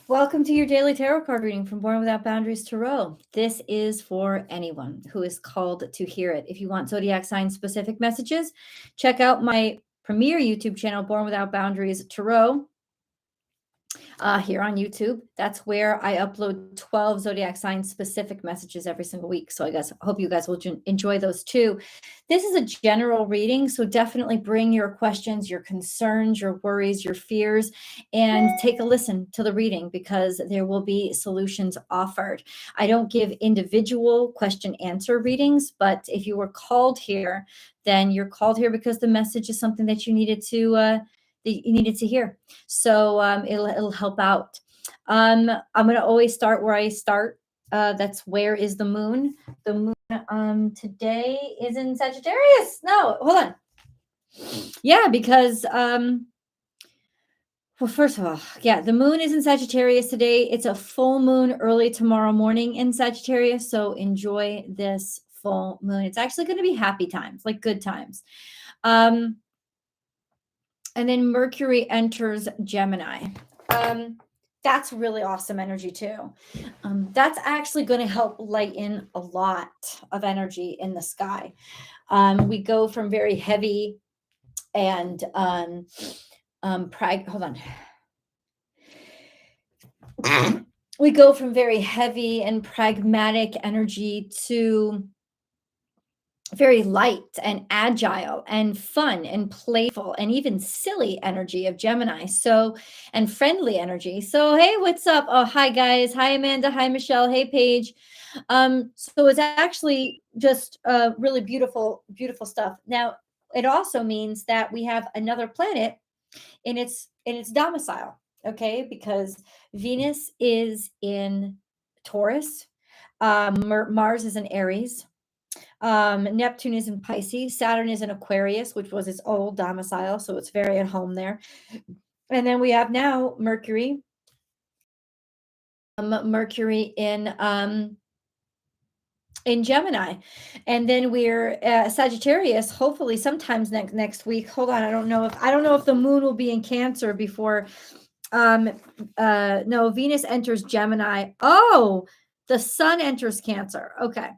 Welcome to your daily tarot card reading from Born Without Boundaries Tarot. This is for anyone who is called to hear it. If you want zodiac sign specific messages, check out my premier YouTube channel, Born Without Boundaries Tarot. Here on YouTube. That's where I upload 12 zodiac sign specific messages every single week. So I hope you guys will enjoy those too. This is a general reading, so definitely bring your questions, your concerns, your worries, your fears, and take a listen to the reading because there will be solutions offered. I don't give individual question answer readings, but if you were called here, then you're called here because the message is something that you needed to hear. So it'll help out. I'm going to always start where I start. That's where is the moon? The moon today is in Sagittarius. No, hold on. Yeah, because well, first of all, yeah, the moon is in Sagittarius today. It's a full moon early tomorrow morning in Sagittarius. So enjoy this full moon. It's actually going to be happy times, like good times. And then Mercury enters Gemini. That's really awesome energy too. That's actually going to help lighten a lot of energy in the sky. We go from very heavy and hold on. We go from very heavy and pragmatic energy to very light and agile and fun and playful and even silly energy of Gemini. So, and friendly energy. So, hey, what's up? Oh, hi guys. Hi Amanda. Hi Michelle. Hey Paige. So it's actually just really beautiful, beautiful stuff. Now, it also means that we have another planet in its domicile, okay? Because Venus is in Taurus, Mars is in Aries, Neptune is in Pisces, Saturn is in Aquarius, which was its old domicile, so it's very at home there. And then we have now Mercury in Gemini, and then we're Sagittarius. Hopefully, sometimes next week. Hold on, I don't know if the moon will be in Cancer before. No, Venus enters Gemini. Oh, the sun enters Cancer. Okay.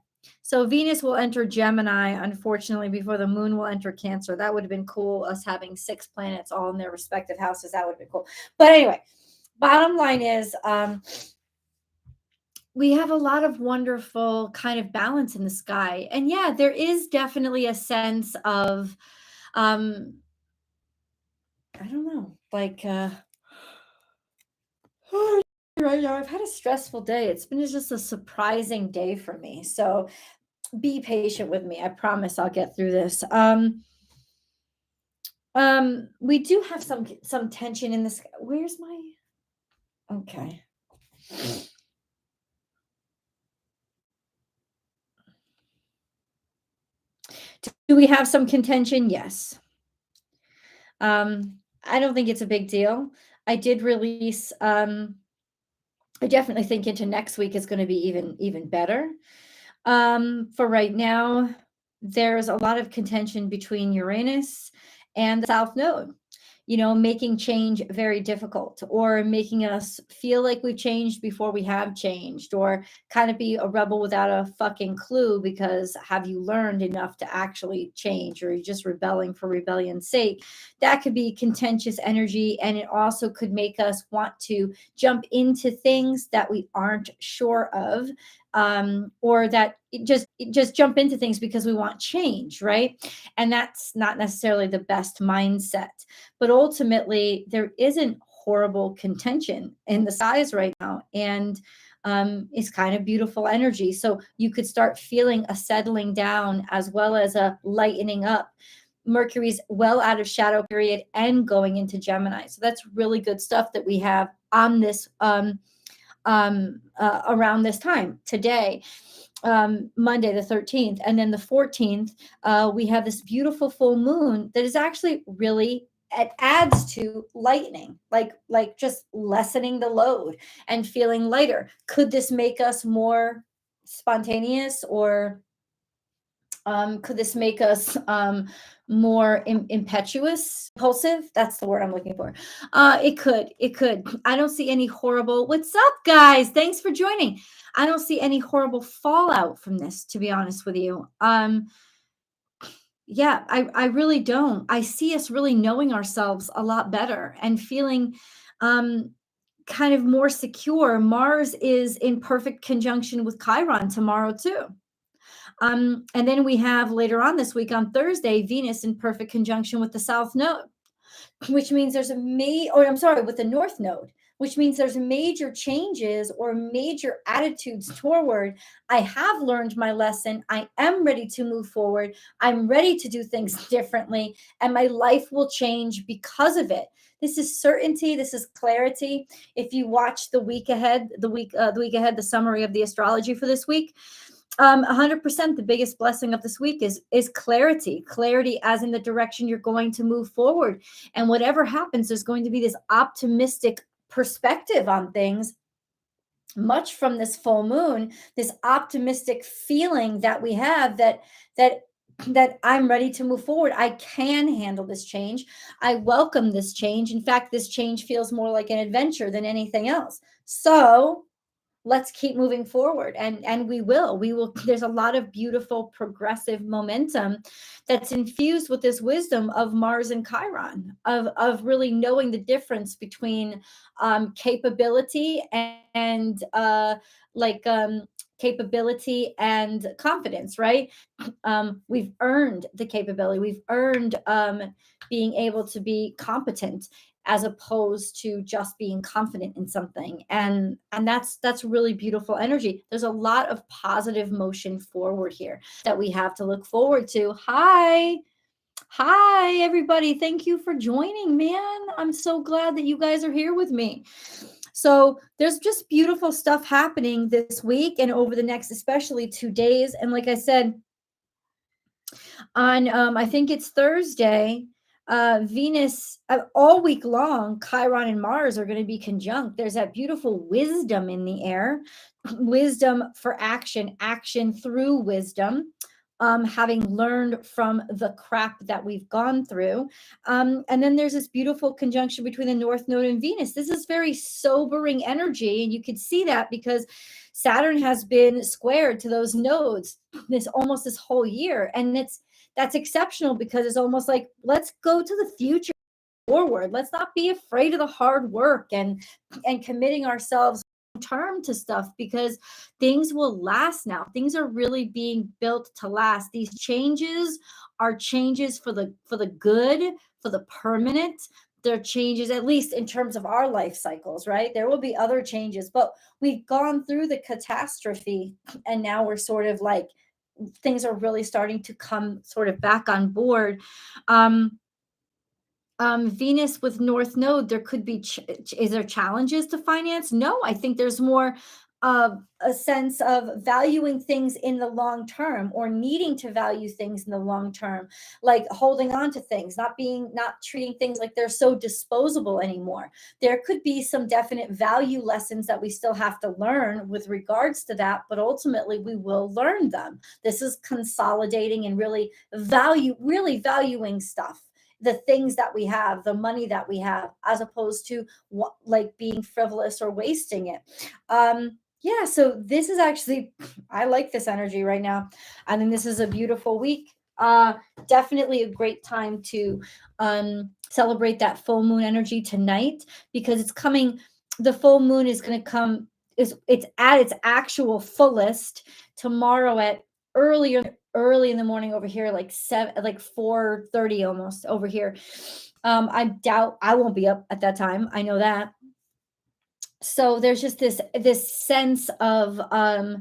So Venus will enter Gemini, unfortunately, before the moon will enter Cancer. That would have been cool, us having 6 planets all in their respective houses. That would have been cool. But anyway, bottom line is we have a lot of wonderful kind of balance in the sky. And yeah, there is definitely a sense of, I don't know, like, right now I've had a stressful day. It's been just a surprising day for me. So be patient with me. I promise I'll get through this. We do have some tension in this. Where's my, okay. Do we have some contention? Yes. I don't think it's a big deal. I did release, I definitely think into next week is going to be even better. For right now, there's a lot of contention between Uranus and the South Node, making change very difficult or making us feel like we've changed before we have changed, or kind of be a rebel without a fucking clue because have you learned enough to actually change, or you're just rebelling for rebellion's sake. That could be contentious energy, and it also could make us want to jump into things that we aren't sure of, or that just jump into things because we want change, right? And that's not necessarily the best mindset. But ultimately, there isn't horrible contention in the skies right now, and it's kind of beautiful energy. So you could start feeling a settling down as well as a lightening up. Mercury's well out of shadow period and going into Gemini, so that's really good stuff that we have on this around this time today, Monday the 13th. And then the 14th, we have this beautiful full moon that is actually really, it adds to lightening, like just lessening the load and feeling lighter. Could this make us more spontaneous or Could this make us more impetuous, impulsive? That's the word I'm looking for. It could. It could. I don't see any horrible. What's up, guys? Thanks for joining. I don't see any horrible fallout from this, to be honest with you. Yeah, I really don't. I see us really knowing ourselves a lot better and feeling um, kind of more secure. Mars is in perfect conjunction with Chiron tomorrow too. And then we have later on this week on Thursday, Venus in perfect conjunction with the South Node, which means there's or I'm sorry, with the North Node, which means there's major changes or major attitudes toward. I have learned my lesson. I am ready to move forward. I'm ready to do things differently, and my life will change because of it. This is certainty. This is clarity. If you watch the week ahead, the summary of the astrology for this week, 100% the biggest blessing of this week is clarity as in the direction you're going to move forward. And whatever happens, there's going to be this optimistic perspective on things, much from this full moon, this optimistic feeling that we have that I'm ready to move forward. I can handle this change. I welcome this change. In fact, this change feels more like an adventure than anything else. So let's keep moving forward, and we will. There's a lot of beautiful progressive momentum that's infused with this wisdom of Mars and Chiron, of really knowing the difference between capability and like capability and confidence, right? We've earned the capability, we've earned being able to be competent, as opposed to just being confident in something. And that's really beautiful energy. There's a lot of positive motion forward here that we have to look forward to. Hi everybody, thank you for joining, man. I'm so glad that you guys are here with me. So there's just beautiful stuff happening this week and over the next especially 2 days. And like I said, on I think it's Thursday, Venus, all week long, Chiron and Mars are going to be conjunct. There's that beautiful wisdom in the air, wisdom for action, action through wisdom. Having learned from the crap that we've gone through. And then there's this beautiful conjunction between the North Node and Venus. This is very sobering energy. And you can see that because Saturn has been squared to those nodes this whole year. And that's exceptional because it's almost like, let's go to the future forward. Let's not be afraid of the hard work and committing ourselves term to stuff, because things will last now. Things are really being built to last. These changes are changes for the good, for the permanent. They're changes, at least in terms of our life cycles, right? There will be other changes, but we've gone through the catastrophe, and now we're sort of like, things are really starting to come sort of back on board. Venus with North Node, there could be, is there challenges to finance? No, I think there's more of a sense of valuing things in the long term, or needing to value things in the long term, like holding on to things, not treating things like they're so disposable anymore. There could be some definite value lessons that we still have to learn with regards to that, but ultimately we will learn them. This is consolidating and really valuing stuff, the things that we have, the money that we have, as opposed to like being frivolous or wasting it. Yeah, so this is actually, I like this energy right now. I think this is a beautiful week. Definitely a great time to celebrate that full moon energy tonight, because it's coming. The full moon is going to come. It's at its actual fullest tomorrow at early in the morning over here, like 4:30 almost over here. I doubt I won't be up at that time. I know that. So there's just this sense of I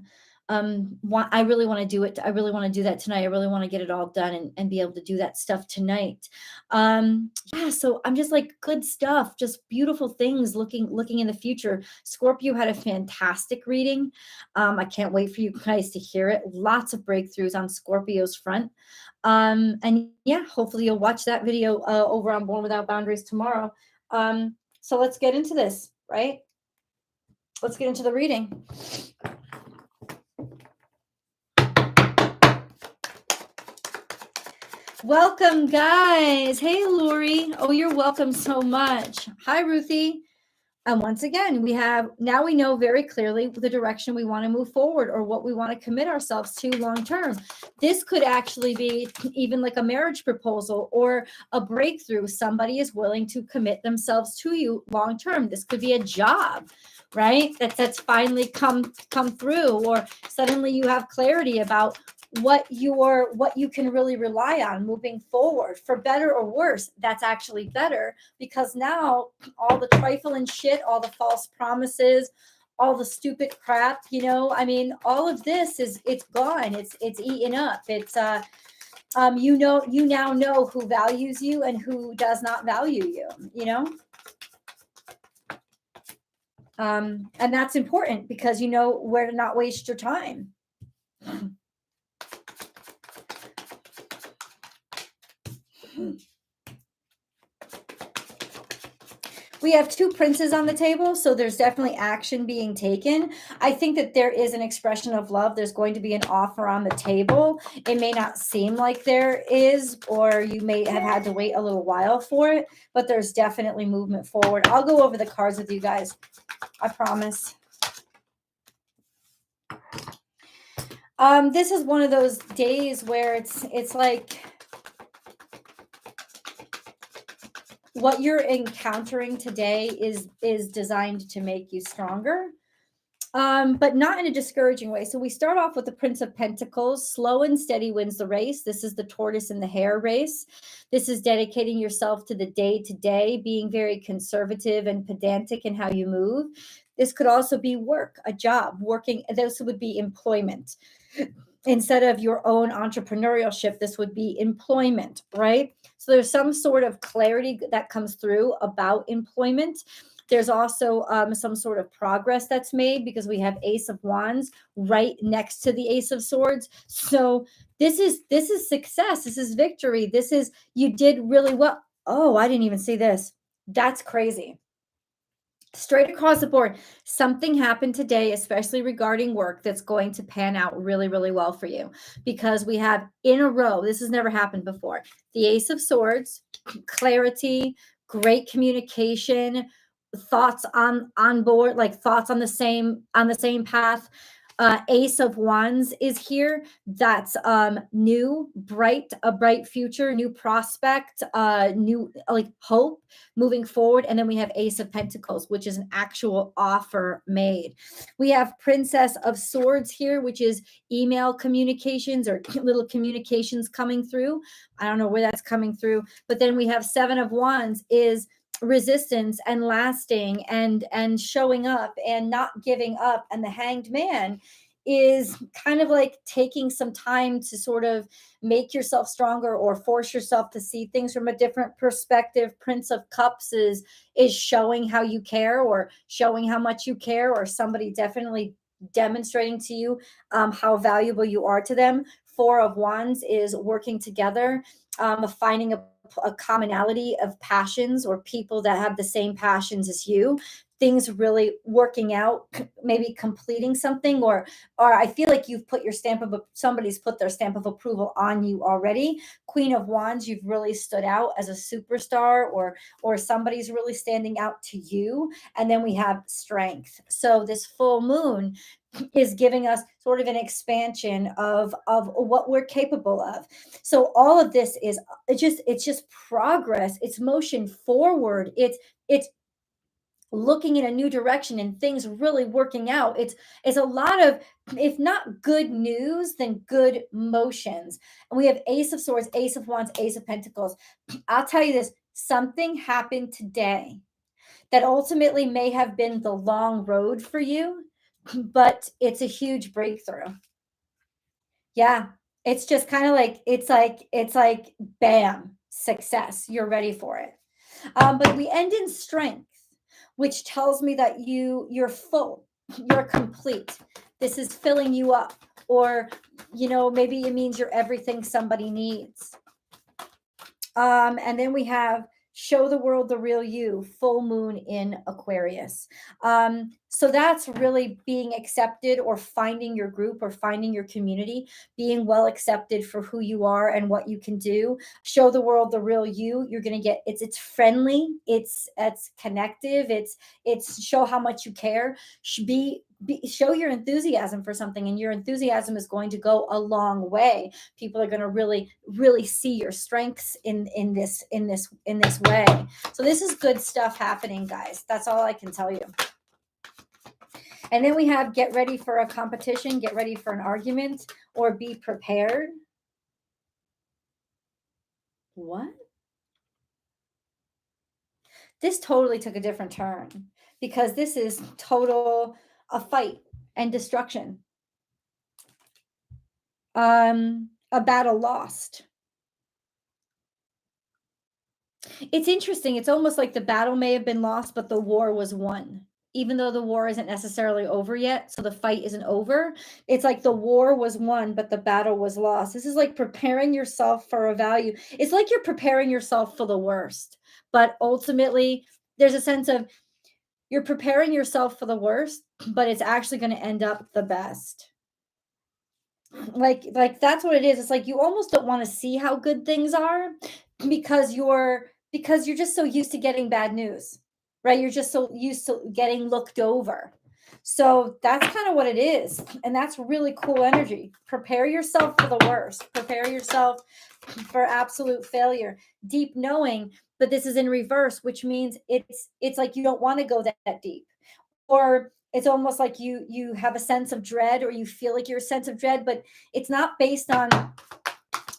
really want to do it. I really want to do that tonight. I really want to get it all done and be able to do that stuff tonight. Yeah, so I'm just like, good stuff, just beautiful things, looking in the future. Scorpio had a fantastic reading. I can't wait for you guys to hear it. Lots of breakthroughs on Scorpio's front. And yeah, hopefully you'll watch that video over on Born Without Boundaries tomorrow. So let's get into this, right? Let's get into the reading. Welcome, guys. Hey, Lori. Oh, you're welcome so much. Hi, Ruthie. And once again, now we know very clearly the direction we want to move forward or what we want to commit ourselves to long term. This could actually be even like a marriage proposal or a breakthrough. Somebody is willing to commit themselves to you long term. This could be a job, right? That's finally come through, or suddenly you have clarity about what you can really rely on moving forward, for better or worse. That's actually better, because now all the trifling shit, all the false promises, all the stupid crap, I mean, all of this it's gone. It's eaten up. It's you now know who values you and who does not value you. And that's important, because you know where to not waste your time. We have two princes on the table, so there's definitely action being taken. I think that there is an expression of love. There's going to be an offer on the table. It may not seem like there is, or you may have had to wait a little while for it, but there's definitely movement forward. I'll go over the cards with you guys. I promise. This is one of those days where it's like what you're encountering today is designed to make you stronger, but not in a discouraging way. So we start off with the Prince of Pentacles. Slow and steady wins the race. This is the tortoise and the hare race. This is dedicating yourself to the day-to-day, being very conservative and pedantic in how you move. This could also be work, a job, working. This would be employment. Instead of your own entrepreneurship, this would be employment, right? So there's some sort of clarity that comes through about employment. There's also some sort of progress that's made, because we have Ace of Wands right next to the Ace of Swords. So this is success. This is victory. This is, you did really well. Oh, I didn't even see this. That's crazy. Straight across the board, something happened today, especially regarding work, that's going to pan out really, really well for you, because we have in a row, this has never happened before, the Ace of Swords, clarity, great communication, thoughts on board, like thoughts on the same path. Ace of Wands is here. That's new, a bright future, new prospect, new, like, hope moving forward. And then we have Ace of Pentacles, which is an actual offer made. We have Princess of Swords here, which is email communications or little communications coming through. I don't know where that's coming through. But then we have Seven of Wands is resistance and lasting and showing up and not giving up. And the Hanged Man is kind of like taking some time to sort of make yourself stronger or force yourself to see things from a different perspective. Prince of Cups is showing how you care, or showing how much you care, or somebody definitely demonstrating to you how valuable you are to them. Four of Wands is working together, finding a commonality of passions, or people that have the same passions as you. Things really working out, maybe completing something, or I feel like somebody's put their stamp of approval on you already. Queen of Wands, you've really stood out as a superstar, or somebody's really standing out to you. And then we have Strength. So this full moon is giving us sort of an expansion of what we're capable of. So all of this is it's just progress. It's motion forward. It's looking in a new direction and things really working out. It's a lot of, if not good news, then good motions. And we have Ace of Swords, Ace of Wands, Ace of Pentacles. I'll tell you this, something happened today that ultimately may have been the long road for you, but it's a huge breakthrough. Yeah. It's just kind of like, it's like, bam, success. You're ready for it. But we end in Strength, which tells me that you're full, you're complete. This is filling you up, or, maybe it means you're everything somebody needs. And then we have show the world the real you, full moon in Aquarius. So that's really being accepted, or finding your group, or finding your community, being well accepted for who you are and what you can do. Show the world the real you. You're going to get, it's friendly, it's connective, it's show how much you care. Show your enthusiasm for something, and your enthusiasm is going to go a long way. People are going to really see your strengths in this way. So this is good stuff happening, guys. That's all I can tell you. And then we have get ready for a competition, get ready for an argument, or be prepared. What? This totally took a different turn, because this is total a fight and destruction. A battle lost. It's interesting. It's almost like the battle may have been lost, but the war was won. Even though the war isn't necessarily over yet, so the fight isn't over. It's like the war was won, but the battle was lost. This is like preparing yourself for a value. It's like you're preparing yourself for the worst, but ultimately, there's a sense of you're preparing yourself for the worst, but it's actually going to end up the best. Like that's what it is. It's like you almost don't want to see how good things are, because you're just so used to getting bad news, right? You're just so used to getting looked over. So that's kind of what it is, and that's really cool energy. Prepare yourself for the worst. Prepare yourself for absolute failure. Deep knowing, but this is in reverse, which means it's like you don't want to go that deep, or it's almost like you have a sense of dread, or you feel like you're a sense of dread, but it's not based on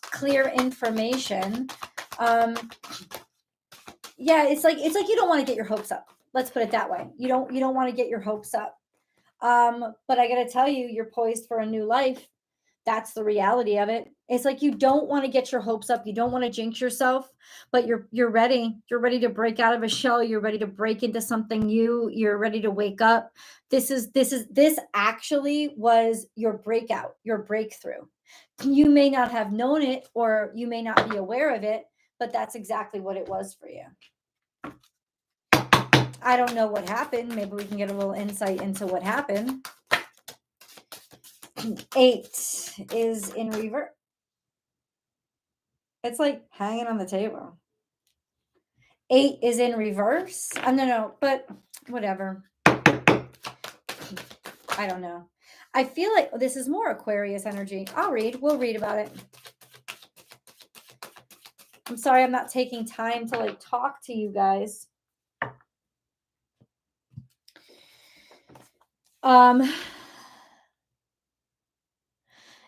clear information. Yeah, it's like you don't want to get your hopes up. Let's put it that way. You don't want to get your hopes up. But I got to tell you, you're poised for a new life. That's the reality of it. It's like you don't want to get your hopes up. You don't want to jinx yourself, but you're ready. You're ready to break out of a shell. You're ready to break into something new. You're ready to wake up. This actually was your breakout, your breakthrough. You may not have known it, or you may not be aware of it, but that's exactly what it was for you. I don't know what happened. Maybe we can get a little insight into what happened. 8 is in reverse. It's like hanging on the table. 8 is in reverse. No, but whatever. I don't know. I feel like this is more Aquarius energy. We'll read about it. I'm sorry, I'm not taking time to like talk to you guys.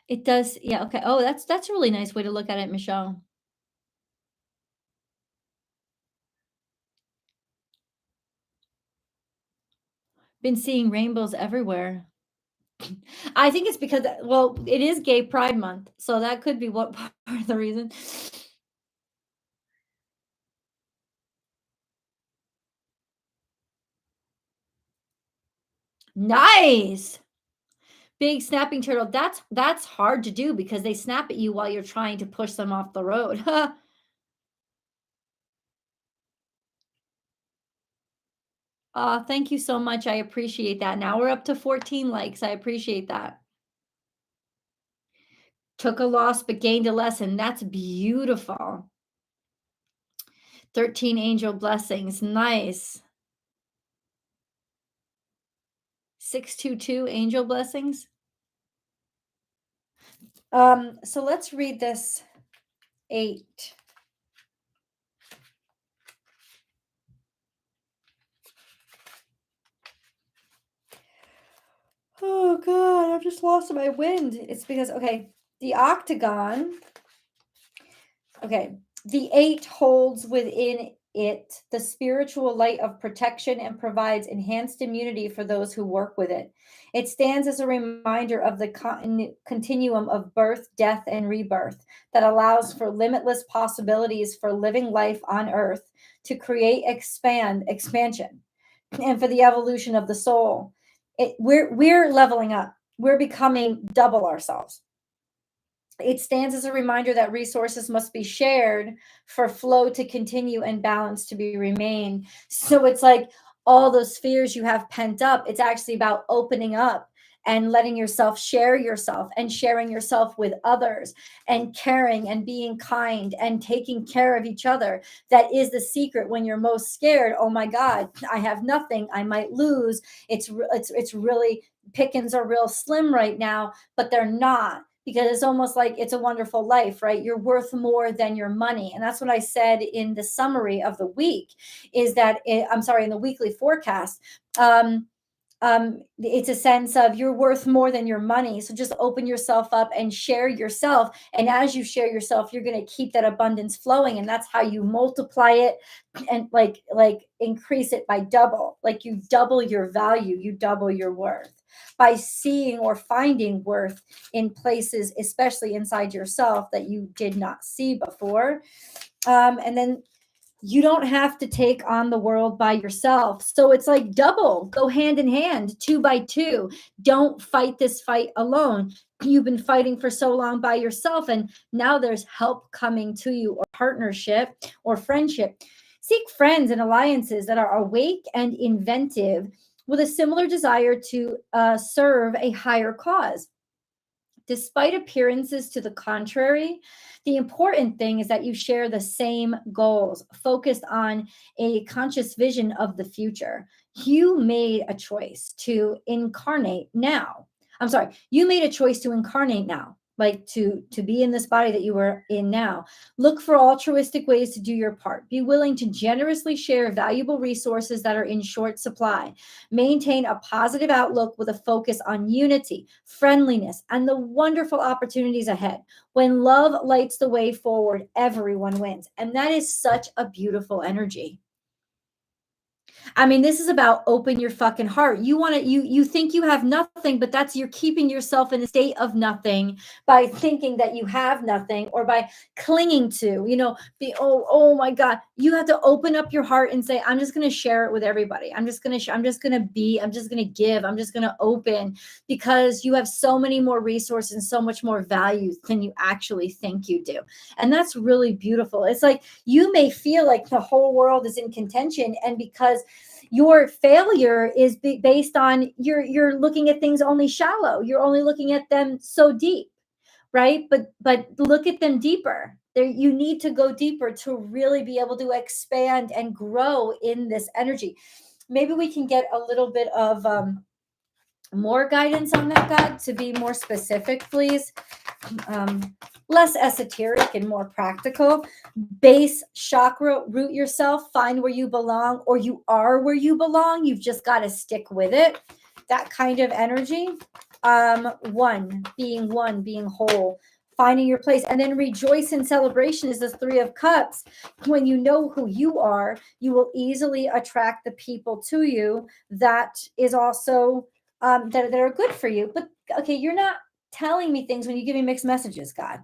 It does. Yeah. Okay. Oh, that's a really nice way to look at it, Michelle. Been seeing rainbows everywhere. I think it's because, well, it is Gay Pride Month, so that could be what part of the reason. Nice. Big snapping turtle. That's hard to do, because they snap at you while you're trying to push them off the road. Thank you so much. I appreciate that. Now we're up to 14 likes. I appreciate that. Took a loss but gained a lesson. That's beautiful. 13 angel blessings. Nice. 622 angel blessings. So let's read this 8. Oh God, I've just lost my wind. It's because, okay, the octagon. Okay, the 8 holds within it the spiritual light of protection and provides enhanced immunity for those who work with it. It stands as a reminder of the continuum of birth, death, and rebirth that allows for limitless possibilities for living life on earth, to create expansion, and for the evolution of the soul. We're leveling up. We're becoming double ourselves. It stands as a reminder that resources must be shared for flow to continue and balance to be remain. So it's like all those fears you have pent up, it's actually about opening up and letting yourself share yourself and sharing yourself with others and caring and being kind and taking care of each other. That is the secret when you're most scared. Oh my God, I have nothing. I might lose. It's really, pickings are real slim right now, but they're not, because it's almost like It's a Wonderful Life, right? You're worth more than your money. And that's what I said in the summary of the week, is that I'm sorry, in the weekly forecast. It's a sense of you're worth more than your money. So just open yourself up and share yourself. And as you share yourself, you're going to keep that abundance flowing. And that's how you multiply it and like increase it by double. Like you double your value, you double your worth by seeing or finding worth in places, especially inside yourself, that you did not see before. And then you don't have to take on the world by yourself. So it's like double, go hand in hand, two by two. Don't fight this fight alone. You've been fighting for so long by yourself, and now there's help coming to you, or partnership or friendship. Seek friends and alliances that are awake and inventive with a similar desire to serve a higher cause. Despite appearances to the contrary, the important thing is that you share the same goals, focused on a conscious vision of the future. You made a choice to incarnate now. I'm sorry, you made a choice to incarnate now, like to be in this body that you were in now. Look for altruistic ways to do your part. Be willing to generously share valuable resources that are in short supply. Maintain a positive outlook with a focus on unity, friendliness, and the wonderful opportunities ahead. When love lights the way forward, everyone wins. And that is such a beautiful energy. I mean, this is about open your fucking heart. You want to, you think you have nothing, but that's, you're keeping yourself in a state of nothing by thinking that you have nothing, or by clinging to, oh my God. You have to open up your heart and say, I'm just going to share it with everybody. I'm just going to I'm just going to be, I'm just going to give, I'm just going to open, because you have so many more resources and so much more value than you actually think you do. And that's really beautiful. It's like you may feel like the whole world is in contention, and because your failure is based on you're looking at things only shallow, you're only looking at them so deep, right? But look at them deeper. There, you need to go deeper to really be able to expand and grow in this energy. Maybe we can get a little bit of more guidance on that, God, to be more specific, please. Less esoteric and more practical. Base chakra, root yourself, find where you belong, or you are where you belong. You've just got to stick with it. That kind of energy. One, being whole, finding your place, and then rejoice in celebration is the Three of Cups. When you know who you are, you will easily attract the people to you that is also that are good for you. But okay, you're not telling me things when you give me mixed messages, God,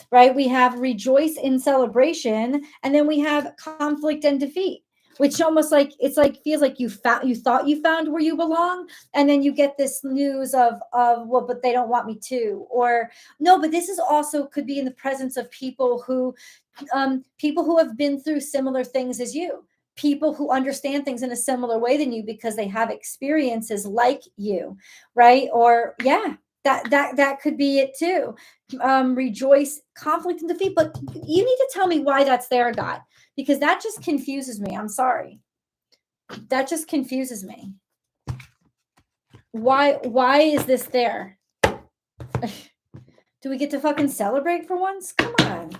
right? We have rejoice in celebration, and then we have conflict and defeat, which almost like it's like feels like you thought you found where you belong, and then you get this news of well, but they don't want me to, or no, but this is also could be in the presence of people who have been through similar things as you, people who understand things in a similar way than you because they have experiences like you, right? Or yeah, that could be it too. Rejoice, conflict, and defeat. But you need to tell me why that's there, God, because that just confuses me. I'm sorry, that just confuses me. Why is this there? Do we get to fucking celebrate for once? Come on.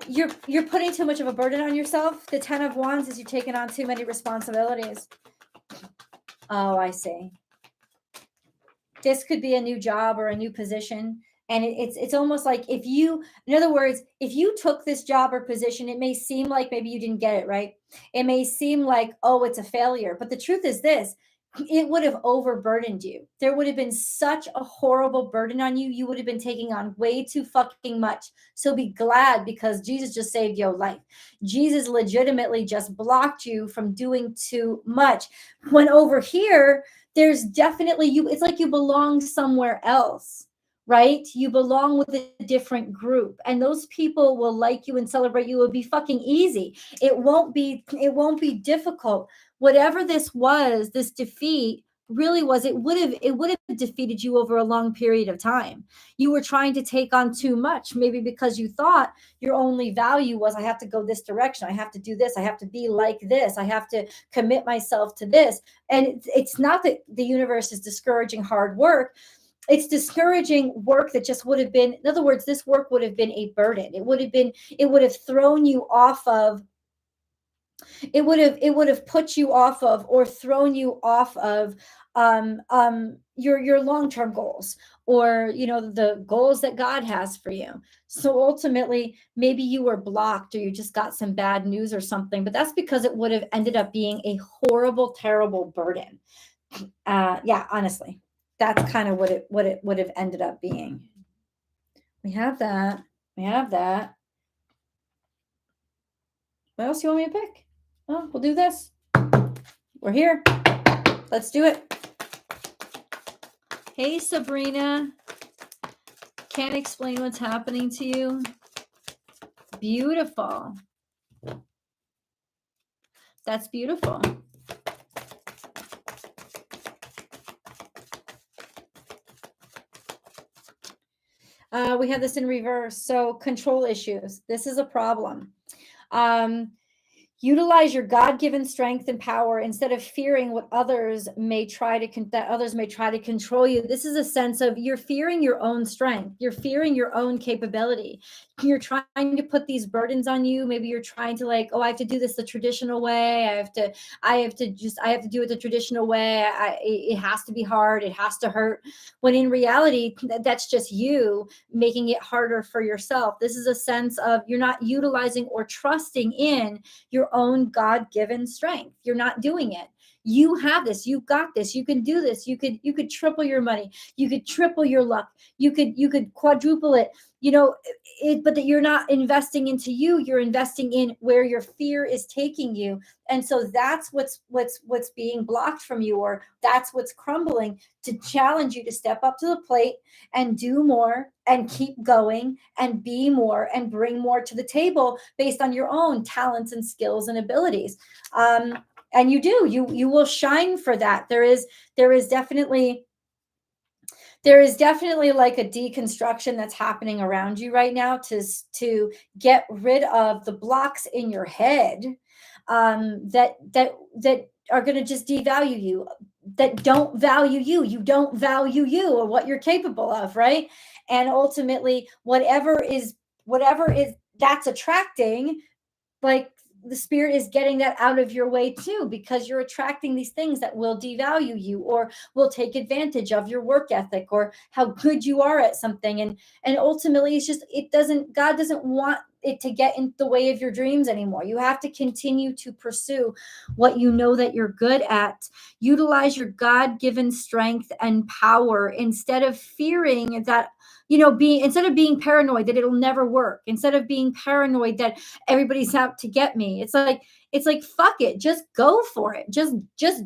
You're putting too much of a burden on yourself. The Ten of Wands is you're taking on too many responsibilities. Oh, I see. This could be a new job or a new position. And it's almost like in other words, if you took this job or position, it may seem like maybe you didn't get it right. It may seem like, oh, it's a failure. But the truth is this, it would have overburdened you. There would have been such a horrible burden on you. You would have been taking on way too fucking much. So be glad, because Jesus just saved your life. Jesus legitimately just blocked you from doing too much. When over here, there's definitely you. It's like you belong somewhere else, right? You belong with a different group, and those people will like you and celebrate you. It will be fucking easy. It won't be difficult. Whatever this was, this defeat really was, it would have defeated you over a long period of time. You were trying to take on too much, maybe because you thought your only value was, I have to go this direction, I have to do this, I have to be like this, I have to commit myself to this. And it's not that the universe is discouraging hard work. It's discouraging work that just would have been, in other words, this work would have been a burden. It would have thrown you off of, it would have put you off of, or thrown you off of your long-term goals, or the goals that God has for you. So ultimately, maybe you were blocked, or you just got some bad news or something, but that's because it would have ended up being a horrible, terrible burden. Yeah, honestly, that's kind of what it would have ended up being. We have that. What else do you want me to pick? Well, we'll do this. We're here. Let's do it. Hey, Sabrina. Can't explain what's happening to you. Beautiful. That's beautiful. We have this in reverse. So control issues. This is a problem. Utilize your God-given strength and power instead of fearing what others may try to control you. This is a sense of, you're fearing your own strength. You're fearing your own capability. You're trying to put these burdens on you. Maybe you're trying to, like, oh, I have to do this the traditional way. I have to do it the traditional way. It has to be hard. It has to hurt. When in reality, that's just you making it harder for yourself. This is a sense of, you're not utilizing or trusting in your own God-given strength. You're not doing it. You have this. You've got this. You can do this. You could triple your money. You could triple your luck. You could quadruple it. But that you're not investing into you. You're investing in where your fear is taking you. And so that's what's being blocked from you, or that's what's crumbling, to challenge you to step up to the plate and do more and keep going and be more and bring more to the table based on your own talents and skills and abilities. And you will shine for that. There is definitely like a deconstruction that's happening around you right now to get rid of the blocks in your head that are going to just devalue you, that don't value you. You don't value you or what you're capable of, right? And ultimately, whatever is that's attracting, like, the spirit is getting that out of your way too, because you're attracting these things that will devalue you or will take advantage of your work ethic or how good you are at something. And ultimately, it's just, God doesn't want it to get in the way of your dreams anymore. You have to continue to pursue what you know that you're good at. Utilize your God-given strength and power instead of fearing that, instead of being paranoid that it'll never work, instead of being paranoid that everybody's out to get me. It's like, fuck it, just go for it. Just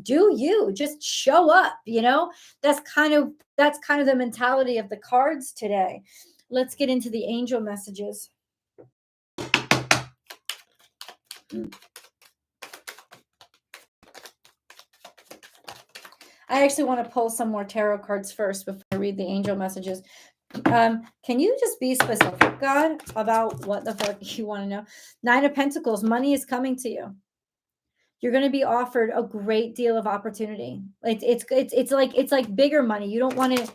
do you, just show up, that's kind of the mentality of the cards today. Let's get into the angel messages. I actually want to pull some more tarot cards first before I read the angel messages. Can you just be specific, God, about what the fuck you want to know? 9 of Pentacles, money is coming to you. You're going to be offered a great deal of opportunity. It's like bigger money. You don't want to,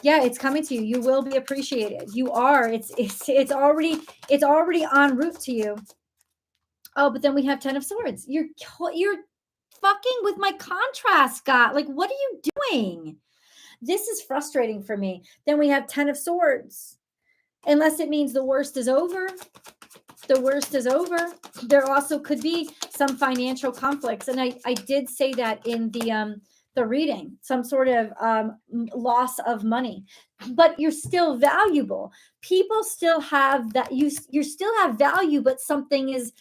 yeah, it's coming to you. You will be appreciated. You are. It's already en route to you. Oh, but then we have 10 of Swords. You're fucking with my contrast, Scott. Like, what are you doing? This is frustrating for me. Then we have 10 of Swords. Unless it means the worst is over. the worst is over. There also could be some financial conflicts. And I did say that in the reading, some sort of loss of money, but you're still valuable. People still have that, you still have value, but something is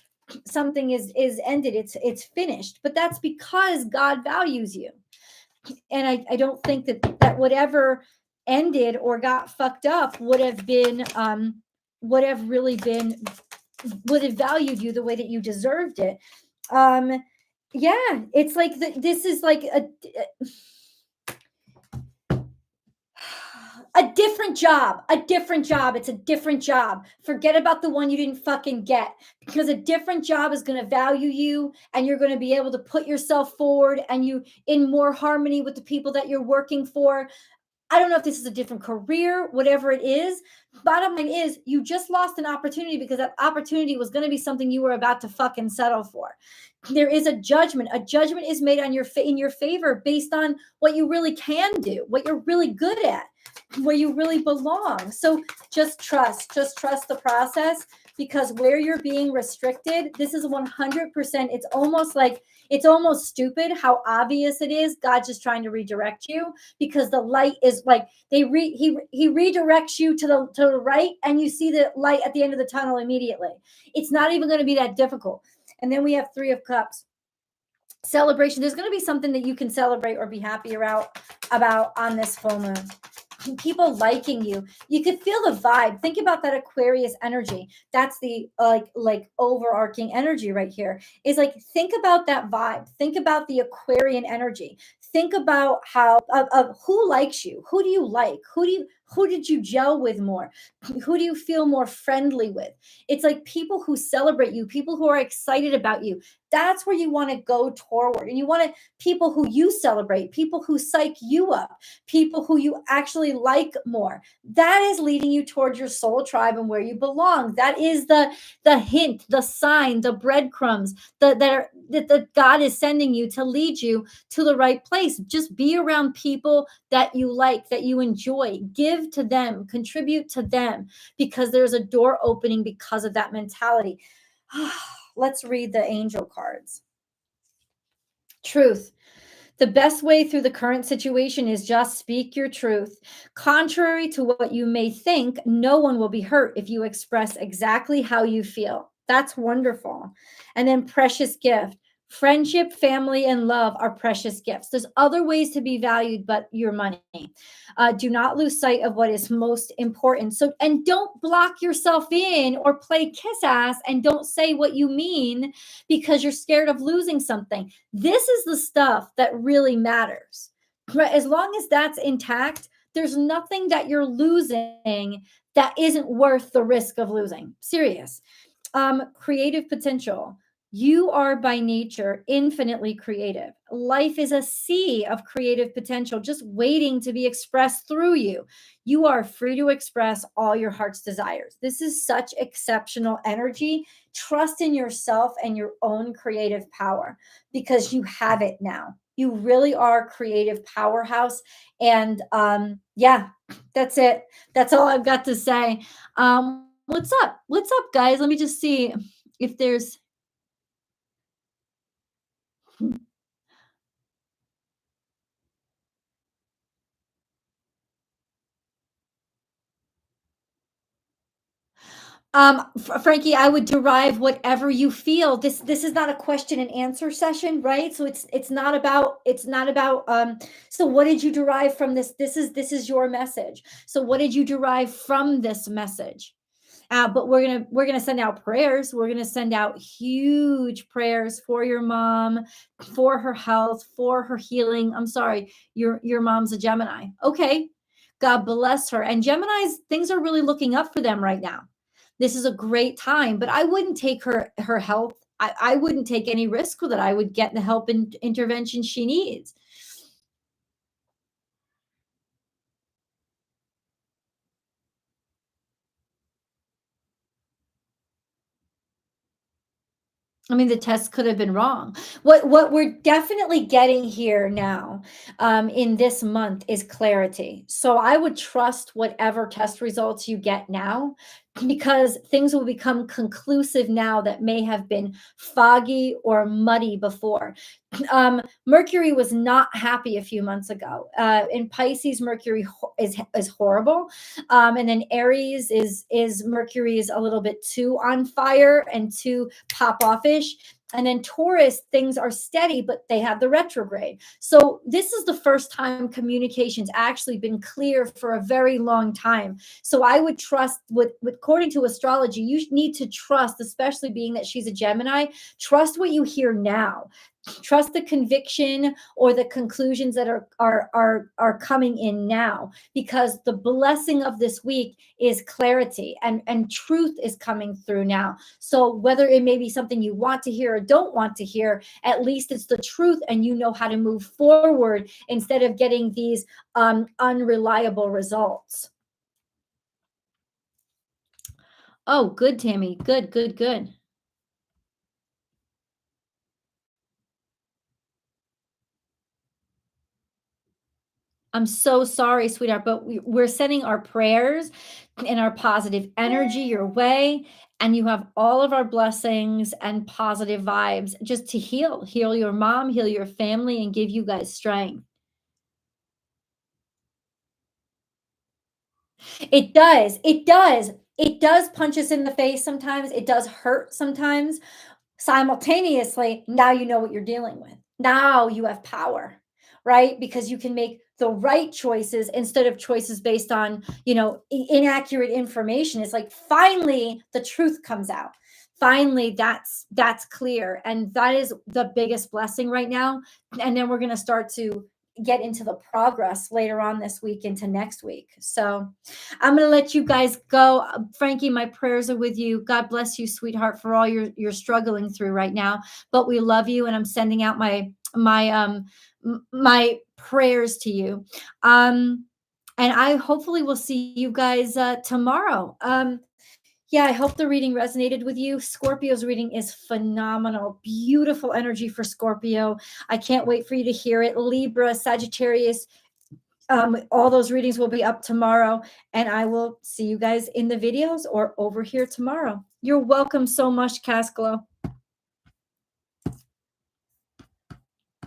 ended, it's finished, but that's because God values you. And I don't think that whatever ended or got fucked up would have really been would have valued you the way that you deserved it. um yeah, it's like this is like a different job, a different job. It's a different job. Forget about the one you didn't fucking get, because a different job is going to value you, and you're going to be able to put yourself forward, and you in more harmony with the people that you're working for. I don't know if this is a different career, whatever it is. Bottom line is, you just lost an opportunity because that opportunity was going to be something you were about to fucking settle for. There is a judgment. A judgment is made on in your favor based on what you really can do, what you're really good at, where you really belong. So just trust the process, because where you're being restricted, this is 100%. It's almost stupid how obvious it is. God's just trying to redirect you, because the light is like he redirects you to the right, and you see the light at the end of the tunnel immediately. It's not even going to be that difficult. And then we have 3 of Cups. Celebration. There's going to be something that you can celebrate or be happy about on this full moon. People liking you. You could feel the vibe. Think about that Aquarius energy. That's the like overarching energy right here. Is like, think about that vibe. Think about the Aquarian energy. Think about how of who likes you. Who do you like? Who did you gel with more? Who do you feel more friendly with? It's like people who celebrate you, people who are excited about you. That's where you want to go toward. And you want people who you celebrate, people who psych you up, people who you actually like more. That is leading you towards your soul tribe and where you belong. That is the hint, the sign, the breadcrumbs that God is sending you to lead you to the right place. Just be around people that you like, that you enjoy. Give to them, contribute to them, because there's a door opening because of that mentality. Let's read the angel cards. Truth. The best way through the current situation is just speak your truth. Contrary to what you may think, no one will be hurt if you express exactly how you feel. That's wonderful. And then precious gift. Friendship, family, and love are precious gifts. There's other ways to be valued, but your money. Do not lose sight of what is most important. So, and don't block yourself in or play kiss ass and don't say what you mean because you're scared of losing something. This is the stuff that really matters. Right? As long as that's intact, there's nothing that you're losing that isn't worth the risk of losing. Serious. Creative potential. You are by nature infinitely creative. Life is a sea of creative potential just waiting to be expressed through you. You are free to express all your heart's desires. This is such exceptional energy. Trust in yourself and your own creative power, because you have it now. You really are a creative powerhouse. And yeah, that's it. That's all I've got to say. What's up? What's up, guys? Let me just see if there's Frankie, I would derive whatever you feel. This is not a question and answer session, right? So it's not about so what did you derive from this? This is your message. So what did you derive from this message? But we're gonna send out prayers. We're gonna send out huge prayers for your mom, for her health, for her healing. I'm sorry, your mom's a Gemini. Okay, God bless her. And Geminis, things are really looking up for them right now. This is a great time, but I wouldn't take her health. I wouldn't take any risk with it. I would get the help and intervention she needs. I mean, the test could have been wrong. What we're definitely getting here now, in this month, is clarity. So I would trust whatever test results you get now, because things will become conclusive now that may have been foggy or muddy before. Mercury was not happy a few months ago. In Pisces, Mercury is horrible, and then Aries is Mercury is a little bit too on fire and too pop offish. And then Taurus, things are steady, but they have the retrograde. So this is the first time communication's actually been clear for a very long time. So I would trust with according to astrology, you need to trust, especially being that she's a Gemini, trust what you hear now. Trust the conviction or the conclusions that are coming in now, because the blessing of this week is clarity, and truth is coming through now. So whether it may be something you want to hear or don't want to hear, at least it's the truth, and you know how to move forward instead of getting these unreliable results. Oh, good, Tammy. Good, good, good. I'm so sorry, sweetheart, but we're sending our prayers and our positive energy your way. And you have all of our blessings and positive vibes just to heal your mom, heal your family, and give you guys strength. It does. It does. It does punch us in the face sometimes. It does hurt sometimes. Simultaneously, now you know what you're dealing with. Now you have power, right? Because you can make the right choices instead of choices based on, inaccurate information. It's like finally the truth comes out. Finally, that's clear. And that is the biggest blessing right now. And then we're going to start to get into the progress later on this week into next week. So I'm going to let you guys go. Frankie, my prayers are with you. God bless you, sweetheart, for all you're struggling through right now. But we love you, and I'm sending out my prayers to you. And I hopefully will see you guys tomorrow. Yeah, I hope the reading resonated with you. Scorpio's reading is phenomenal. Beautiful energy for Scorpio. I can't wait for you to hear it. Libra, Sagittarius, all those readings will be up tomorrow, and I will see you guys in the videos or over here tomorrow. You're welcome so much, Casclo.